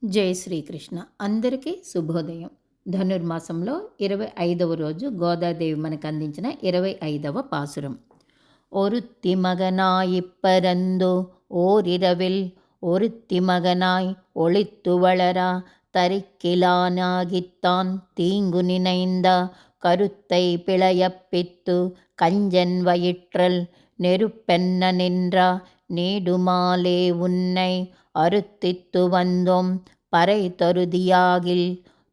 జై శ్రీకృష్ణ. అందరికీ శుభోదయం. ధనుర్మాసంలో 25వ రోజు గోదాదేవి మనకు అందించిన 25వ పాసురం. ஒருத்தி மகனாயிப்பரந்து ஓரிரவில் ஒருத்தி மகனாய் ஒளித்து வளரா தரிக்கிலானாகித்தான் தீங்கு நினைந்த கருத்தை பிழையப்பித்து கஞ்சன் வயிற்றல் நெருப்பென்ன நின்றா நீடுமாலே உன்னை அறுத்தித்து வந்தோம் பறை தருதியாகில்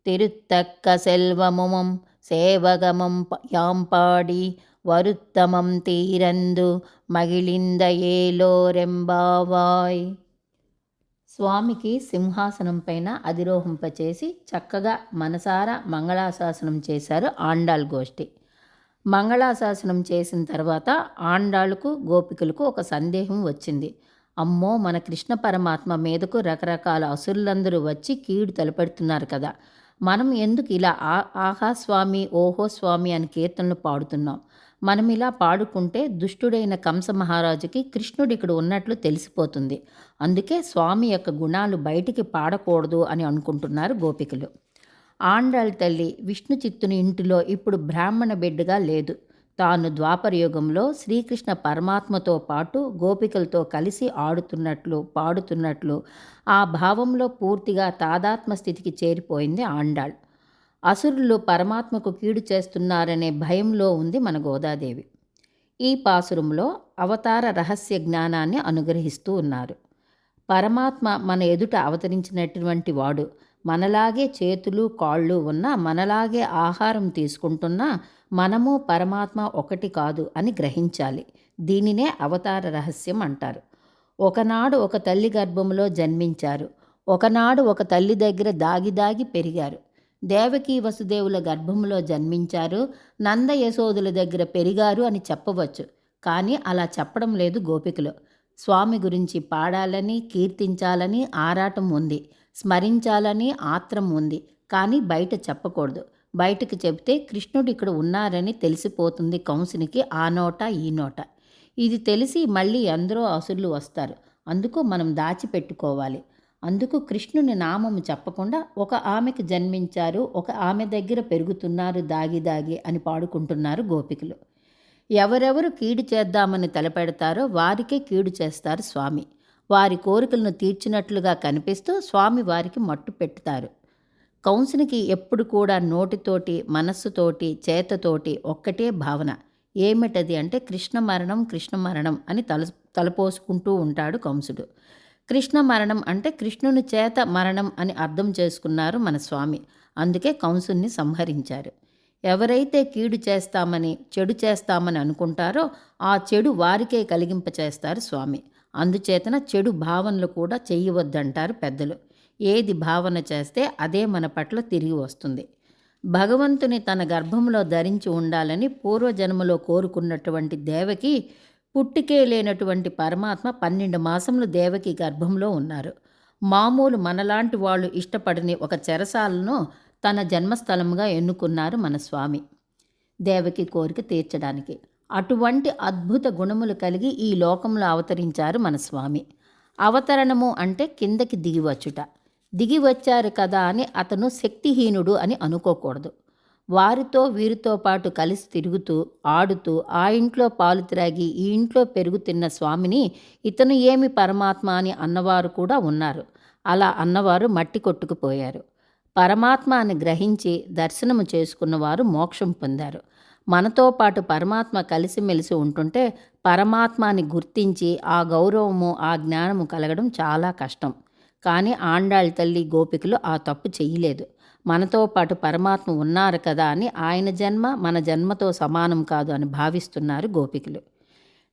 திருத்தக்க செல்வமும் சேவகமும் யாம் பாடி వరుత్తమం తీరందు మగిలింద ఏలోరెంబావాయ్. స్వామికి సింహాసనం పైన అధిరోహింపచేసి చక్కగా మనసారా మంగళాశాసనం చేశారు ఆండాళ్ గోష్ఠి. మంగళాశాసనం చేసిన తర్వాత ఆండాళ్ళకు గోపికలకు ఒక సందేహం వచ్చింది. అమ్మో, మన కృష్ణ పరమాత్మ మీదకు రకరకాల అసురులందరూ వచ్చి కీడు తలపెడుతున్నారు కదా, మనం ఎందుకు ఇలా ఆహా స్వామి ఓహో స్వామి అని కీర్తనలు పాడుతున్నాం? మనం ఇలా పాడుకుంటే దుష్టుడైన కంస మహారాజుకి కృష్ణుడు ఇక్కడ ఉన్నట్లు తెలిసిపోతుంది. అందుకే స్వామి యొక్క గుణాలు బయటికి పాడకూడదు అని అనుకుంటున్నారు గోపికలు. ఆండాళ్ తల్లి విష్ణు చిత్తుని ఇంటిలో ఇప్పుడు బ్రాహ్మణ బిడ్డగా లేదు. తాను ద్వాపరయుగంలో శ్రీకృష్ణ పరమాత్మతో పాటు గోపికలతో కలిసి ఆడుతున్నట్లు పాడుతున్నట్లు ఆ భావంలో పూర్తిగా తాదాత్మ స్థితికి చేరిపోయింది ఆండాళ్. అసురులు పరమాత్మకు కీడు చేస్తున్నారనే భయంలో ఉంది మన గోదాదేవి. ఈ పాసురంలో అవతార రహస్య జ్ఞానాన్ని అనుగ్రహిస్తూ ఉన్నారు. పరమాత్మ మన ఎదుట అవతరించినటువంటి వాడు. మనలాగే చేతులు కాళ్ళు ఉన్నా, మనలాగే ఆహారం తీసుకుంటున్నా మనము పరమాత్మ ఒకటి కాదు అని గ్రహించాలి. దీనినే అవతార రహస్యం అంటారు. ఒకనాడు ఒక తల్లి గర్భంలో జన్మించారు. ఒకనాడు ఒక తల్లి దగ్గర దాగి దాగి పెరిగారు. దేవకీ వసుదేవుల గర్భంలో జన్మించారు, నంద యశోదుల దగ్గర పెరిగారు అని చెప్పవచ్చు. కానీ అలా చెప్పడం లేదు గోపికలు. స్వామి గురించి పాడాలని, కీర్తించాలని ఆరాటం ఉంది, స్మరించాలని ఆత్రం ఉంది. కానీ బయట చెప్పకూడదు. బయటకు చెబితే కృష్ణుడు ఇక్కడ ఉన్నారని తెలిసిపోతుంది కంసునికి, ఆ నోట ఈ నోట. ఇది తెలిసి మళ్ళీ ఎందరో అసురులు వస్తారు. అందుకు మనం దాచిపెట్టుకోవాలి. అందుకు కృష్ణుని నామము చెప్పకుండా ఒక ఆమెకు జన్మించారు, ఒక ఆమె దగ్గర పెరుగుతున్నారు దాగి దాగి అని పాడుకుంటున్నారు గోపికలు. ఎవరెవరు కీడు చేద్దామని తలపెడతారో వారికే కీడు చేస్తారు స్వామి. వారి కోరికలను తీర్చినట్లుగా కనిపిస్తూ స్వామి వారికి మట్టు పెట్టుతారు. కంసునికి ఎప్పుడు కూడా నోటితోటి, మనస్సుతోటి, చేతతోటి ఒక్కటే భావన. ఏమిటది అంటే కృష్ణ మరణం, కృష్ణ మరణం అని తలపోసుకుంటూ ఉంటాడు కంసుడు. కృష్ణ మరణం అంటే కృష్ణుని చేత మరణం అని అర్థం చేసుకున్నారు మన స్వామి. అందుకే కంసుని సంహరించారు. ఎవరైతే కీడు చేస్తామని, చెడు చేస్తామని అనుకుంటారో ఆ చెడు వారికే కలిగింపచేస్తారు స్వామి. అందుచేతన చెడు భావనలు కూడా చెయ్యవద్దంటారు పెద్దలు. ఏది భావన చేస్తే అదే మన పట్ల తిరిగి వస్తుంది. భగవంతుని తన గర్భంలో ధరించి ఉండాలని పూర్వజన్మలో కోరుకున్నటువంటి దేవకి పుట్టికే లేనటువంటి పరమాత్మ 12 మాసములు దేవకి గర్భంలో ఉన్నారు. మామూలు మనలాంటి వాళ్ళు ఇష్టపడని ఒక చెరసాలను తన జన్మస్థలంగా ఎన్నుకున్నారు మన స్వామి దేవకి కోరిక తీర్చడానికి. అటువంటి అద్భుత గుణములు కలిగి ఈ లోకంలో అవతరించారు మన స్వామి. అవతరణము అంటే కిందకి దిగివచ్చుట. దిగి వచ్చారు కదా అని అతను శక్తిహీనుడు అని అనుకోకూడదు. వారితో వీరితో పాటు కలిసి తిరుగుతూ ఆడుతూ ఆ ఇంట్లో పాలు త్రాగి ఈ ఇంట్లో పెరుగుతున్న స్వామిని ఇతను ఏమి పరమాత్మ అని అన్నవారు కూడా ఉన్నారు. అలా అన్నవారు మట్టి కొట్టుకుపోయారు. పరమాత్మ అని గ్రహించి దర్శనము చేసుకున్నవారు మోక్షం పొందారు. మనతో పాటు పరమాత్మ కలిసిమెలిసి ఉంటుంటే పరమాత్మని గుర్తించి ఆ గౌరవము, ఆ జ్ఞానము కలగడం చాలా కష్టం. కానీ ఆండాళ్ తల్లి గోపికలు ఆ తప్పు చెయ్యలేదు. మనతో పాటు పరమాత్మ ఉన్నారు కదా అని ఆయన జన్మ మన జన్మతో సమానం కాదు అని భావిస్తున్నారు గోపికలు.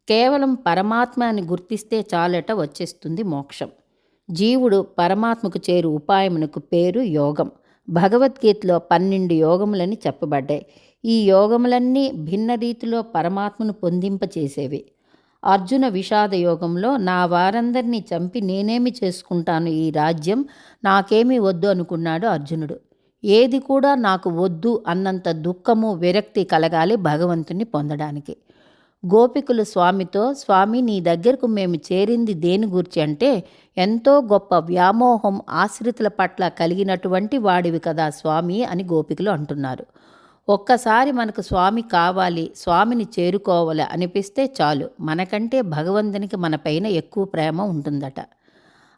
కేవలం పరమాత్మ అని గుర్తిస్తే చాలట వచ్చేస్తుంది మోక్షం. జీవుడు పరమాత్మకు చేరు ఉపాయమునకు పేరు యోగం. భగవద్గీతలో 12 యోగములని చెప్పబడ్డాయి. ఈ యోగములన్నీ భిన్న రీతిలో పరమాత్మను పొందింపచేసేవి. అర్జున విషాద యోగంలో నా వారందరినీ చంపి నేనేమి చేసుకుంటాను, ఈ రాజ్యం నాకేమీ వద్దు అనుకున్నాడు అర్జునుడు. ఏది కూడా నాకు వద్దు అన్నంత దుఃఖము, విరక్తి కలగాలి భగవంతుని పొందడానికి. గోపికులు స్వామితో, స్వామి నీ దగ్గరకు మేము చేరింది దేని గురించి అంటే, ఎంతో గొప్ప వ్యామోహం ఆశ్రితుల పట్ల కలిగినటువంటి వాడివి కదా స్వామి అని గోపికలు అంటున్నారు. ఒక్కసారి మనకు స్వామి కావాలి, స్వామిని చేరుకోవాలి అనిపిస్తే చాలు, మనకంటే భగవంతునికి మన పైన ఎక్కువ ప్రేమ ఉంటుందట.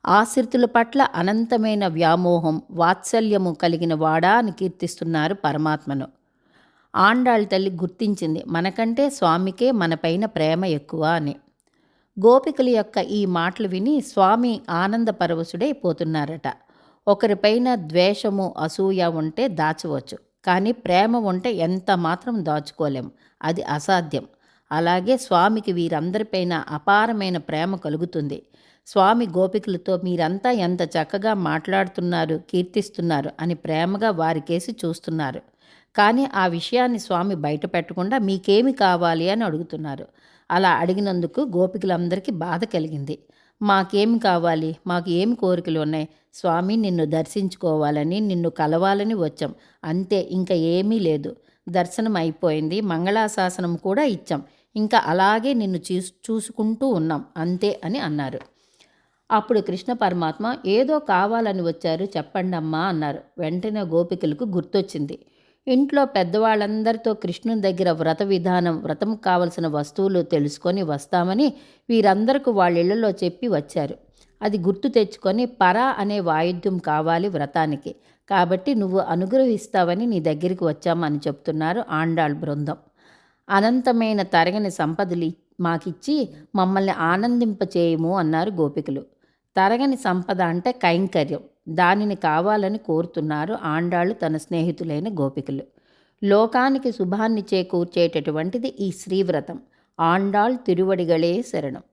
ఆశ్రితుల పట్ల అనంతమైన వ్యామోహం, వాత్సల్యము కలిగిన వాడా అని కీర్తిస్తున్నారు పరమాత్మను. ఆండాళ్ళ తల్లి గుర్తించింది, మనకంటే స్వామికే మనపైన ప్రేమ ఎక్కువ అని. గోపికల యొక్క ఈ మాటలు విని స్వామి ఆనందపరవశుడై పోతున్నారట. ఒకరిపైన ద్వేషము, అసూయ ఉంటే దాచవచ్చు, కానీ ప్రేమ ఉంటే ఎంత మాత్రం దాచుకోలేం, అది అసాధ్యం. అలాగే స్వామికి వీరందరిపైన అపారమైన ప్రేమ కలుగుతుంది. స్వామి గోపికలతో మీరంతా ఎంత చక్కగా మాట్లాడుతున్నారు, కీర్తిస్తున్నారు అని ప్రేమగా వారికేసి చూస్తున్నారు. కానీ ఆ విషయాన్ని స్వామి బయట పెట్టకుండా మీకేమి కావాలి అని అడుగుతున్నారు. అలా అడిగినందుకు గోపికలందరికీ బాధ కలిగింది. మాకేమి కావాలి, మాకు ఏమి కోరికలు ఉన్నాయి, స్వామి నిన్ను దర్శించుకోవాలని, నిన్ను కలవాలని వచ్చాం, అంతే, ఇంకా ఏమీ లేదు. దర్శనం అయిపోయింది, మంగళాశాసనం కూడా ఇచ్చాం, ఇంకా అలాగే నిన్ను చూసుకుంటూ ఉన్నాం, అంతే అని అన్నారు. అప్పుడు కృష్ణ పరమాత్మ, ఏదో కావాలని వచ్చారు, చెప్పండమ్మా అన్నారు. వెంటనే గోపికలకు గుర్తొచ్చింది. ఇంట్లో పెద్దవాళ్ళందరితో కృష్ణుని దగ్గర వ్రత విధానం, వ్రతం కావలసిన వస్తువులు తెలుసుకొని వస్తామని వీరందరికీ వాళ్ళ ఇళ్లలో చెప్పి వచ్చారు. అది గుర్తు తెచ్చుకొని పరా అనే వాయిద్యం కావాలి వ్రతానికి, కాబట్టి నువ్వు అనుగ్రహిస్తావని నీ దగ్గరికి వచ్చామని చెప్తున్నారు ఆండాళ్ బృందం. అనంతమైన తరగని సంపదలు మాకిచ్చి మమ్మల్ని ఆనందింపచేయము అన్నారు గోపికలు. తరగని సంపద అంటే కైంకర్యం, దానిని కావాలని కోరుతున్నారు ఆండాళ్ళు తన స్నేహితులైన గోపికలు. లోకానికి శుభాన్ని చేకూర్చేటటువంటిది ఈ శ్రీవ్రతం. ఆండాళ్ తిరువడిగళే శరణం.